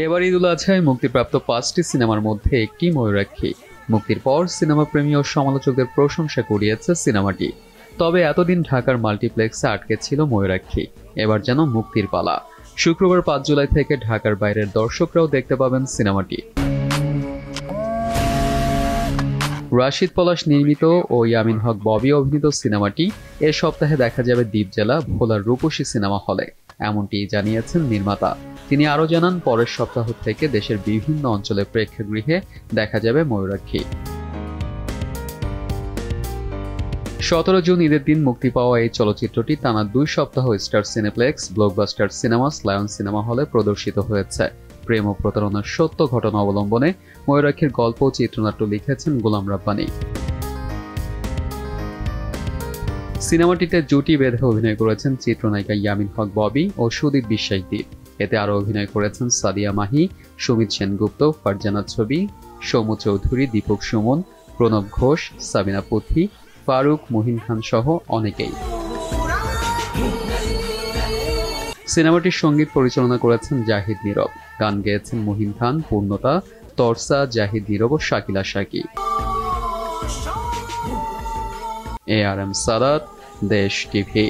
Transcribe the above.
এবার ঈদুল আজহায় মুক্তিপ্রাপ্ত 5টি সিনেমার মধ্যে একটি ময়ূরাক্ষী। মুক্তির পর সিনেমা প্রেমী ও সমালোচকদের প্রশংসা কুড়িয়েছে সিনেমাটি। তবে এতদিন ঢাকার মাল্টিপ্লেক্সে আটকে ছিল ময়ূরাক্ষী, এবার যেন মুক্তির পালা। শুক্রবার 5 জুলাই থেকে ঢাকার বাইরের দর্শকরাও দেখতে পাবেন সিনেমাটি। রাশিদ পলাশ নির্মিত ও ইয়ামিন হক ববি অভিনীত সিনেমাটি এ সপ্তাহে দেখা যাবে দ্বীপ জেলা ভোলার রূপসী সিনেমা হলে, এমনটি জানিয়েছেন নির্মাতা। তিনি আরও জানান, পরের সপ্তাহ থেকে দেশের বিভিন্ন অঞ্চলে প্রেক্ষাগৃহে দেখা যাবে ময়ূরাক্ষী। 17 জুন ঈদের দিন মুক্তি পাওয়া এই চলচ্চিত্রটি টানা 2 সপ্তাহ star cineplex, blockbuster cinemas, lion cinema হলে প্রদর্শিত হয়েছে। প্রেম ও প্রতারণার সত্য ঘটনা অবলম্বনে ময়ূরাক্ষীর গল্প ও চিত্রনাট্য লিখেছেন গোলাম রাব্বানী। সিনেমাটিতে জুটি বেঁধে অভিনয় করেছেন চিত্রনায়িকা ইয়ামিন হক ববি ও সুদীপ বিশ্বাস দ্বীপ। এতে আরও অভিনয় করেছেন সাদিয়া মাহি, সুমিত সেনগুপ্ত, ফারজানা ছবি, সৌম্য চৌধুরী, দীপক সুমন, প্রণব ঘোষ, সাবিনা পুথি, ফারুক, মুহিন খান সহ অনেকেই। সিনেমাটির সঙ্গীত পরিচালনা করেছেন জাহিদ নীরব। গান গেয়েছেন মুহিন খান, পূর্ণতা, তরসা, জাহিদ নীরব ও শাকিলা শাকি। ARM সাদাত, দেশ টিভি।